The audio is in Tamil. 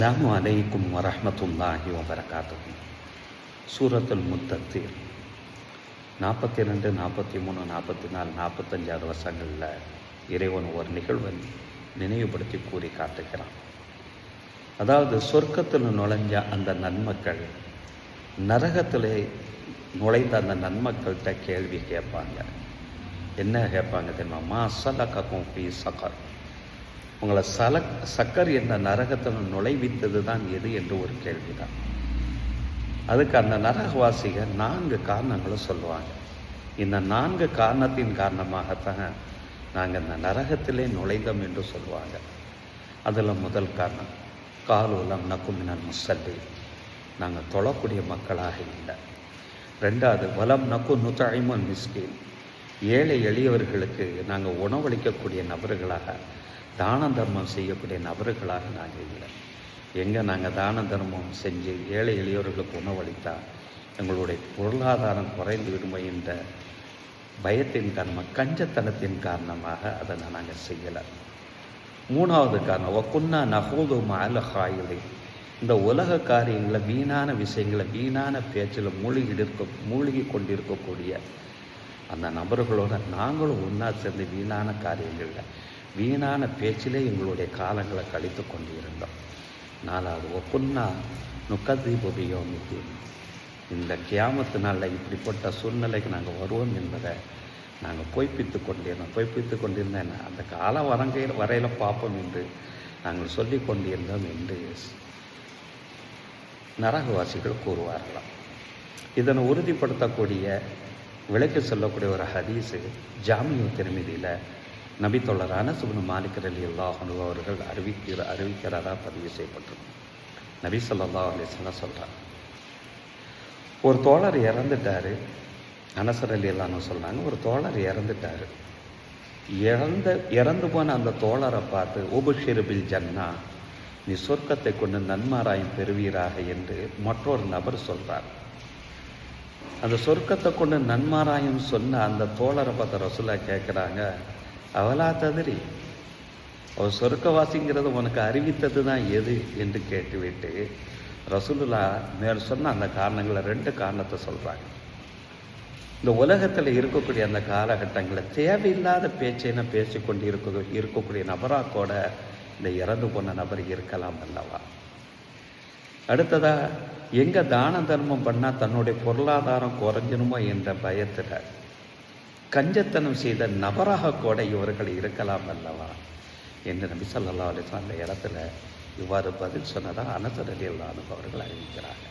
அஸ்ஸலாமு அலைக்கும் வரஹ்மத்துல்லாஹி வபரகாத்துஹு. சூரத்துல் முத்தத்தீர் 42, 43, 44, 45 வருஷங்களில் இறைவன் ஒரு நிகழ்வை நினைவுபடுத்தி கூறி காட்டுகிறான். அதாவது சொர்க்கத்தில் நுழைஞ்ச அந்த நன்மக்கள் நரகத்தில் நுழைந்த அந்த நன்மக்கள்கிட்ட கேள்வி கேட்பாங்க. என்ன கேட்பாங்க தெரியுமா? மா ஸலககும் ஃபீ ஸகர், உங்களை சக்கர் என்ற நரகத்தில் நுழைவித்தது தான் எது என்று ஒரு கேள்விதான். அதுக்கு அந்த நரகவாசிகள் 4 காரணங்களை சொல்லுவாங்க. இந்த 4 காரணத்தின் காரணமாகத்தான் நாங்கள் இந்த நரகத்திலே நுழைந்தோம் என்று சொல்லுவாங்க. அதில் முதல் காரணம், காலூலம் நக்குமினல் முசல்லி, நாங்கள் தொழக்கூடிய மக்களாக இல்லை. 2வது, வலம் நக்கு நுதஇமுல் மிஸ்கீன், ஏழை எளியவர்களுக்கு நாங்கள் உணவளிக்கக்கூடிய நபர்களாக, தான தர்மம் செய்யக்கூடிய நபர்களாக நாங்கள் இல்லை. எங்கே நாங்கள் தான தர்மம் செஞ்சு ஏழை எளியவர்களுக்கு உணவளித்தால் எங்களுடைய பொருளாதாரம் குறைந்து விடுமோ என்ற பயத்தின் காரணமாக, கஞ்சத்தனத்தின் காரணமாக அதை நாங்கள் செய்யலை. 3வது காரணம், ஒக்குன்னா நகூது மால ஹாயிலை, இந்த உலக காரியங்களை, வீணான விஷயங்களை, வீணான பேச்சில் மூழ்கி கொண்டிருக்கக்கூடிய அந்த நபர்களோட நாங்களும் ஒன்றா சேர்ந்து வீணான காரியங்களில், வீணான பேச்சிலே எங்களுடைய காலங்களை கழித்து கொண்டு இருந்தோம். 4வது, ஒப்புன்னா நுக்கதீபோமித்தி, இந்த கியாமத்து நாளில் இப்படிப்பட்ட சூழ்நிலைக்கு நாங்கள் வருவோம் என்பதை நாங்கள் பொய்ப்பித்து கொண்டிருந்தேன் அந்த காலம் வரையில் பார்ப்போம் என்று நாங்கள் சொல்லி கொண்டிருந்தோம் என்று நரகவாசிகள் கூறுவார்களாம். இதனை உறுதிப்படுத்தக்கூடிய விளக்கி சொல்லக்கூடிய ஒரு ஹதீஸு ஜாமியு திர்மிதியில் நபித்தோழர் அனஸ் இப்னு மாலிக் ரலியல்லாஹு அன்ஹு அவர்கள் அறிவிக்கிறதா பதிவு செய்யப்பட்டிருக்கும். நபி ஸல்லல்லாஹு அலைஹி வஸல்லம் சொல்கிறார், ஒரு தோழர் இறந்துட்டார். அனஸ் ரலியல்லாஹு அன்ஹு சொல்கிறாங்க, ஒரு தோழர் இறந்துட்டார். இறந்து போன அந்த தோழரை பார்த்து, உபஷிர் பில் ஜன்னா, நீ சொர்க்கத்தை கொண்டு நன்மாராயம் பெறுவீராக என்று மற்றொரு நபர் சொல்கிறார். அந்த சொர்க்கத்தை கொண்டு நன்மாராயம் சொன்ன அந்த தோழரை பார்த்த ரசூலா கேட்குறாங்க, அவளா ததிரி, அவர் சொர்க்கவாசிங்கிறது உனக்கு அறிவித்தது தான் எது என்று கேட்டுவிட்டு ரசூலுல்லா மேல் சொன்ன அந்த காரணங்களை 2 காரணத்தை சொல்கிறாங்க. இந்த உலகத்தில் இருக்கக்கூடிய அந்த காலகட்டங்களில் தேவையில்லாத பேச்சைன்னு பேசிக்கொண்டு இருக்கக்கூடிய நபராக கூட இந்த இறந்து போன நபர் இருக்கலாம் அல்லவா. அடுத்ததாக, எங்கே தான தர்மம் பண்ணால் தன்னுடைய பொருளாதாரம் குறைஞ்சிருமோ என்ற பயத்தில் கஞ்சத்தனம் செய்த நபராக கூட இவர்கள் இருக்கலாம் அல்லவா என்று நபி ஸல்லல்லாஹு அலைஹி வஸல்லம் அந்த இடத்துல இவ்வாறு பதில் சொன்னதாக அனஸ் ரலியல்லாஹு அன்ஹு அவர்கள் அறிவிக்கிறார்கள்.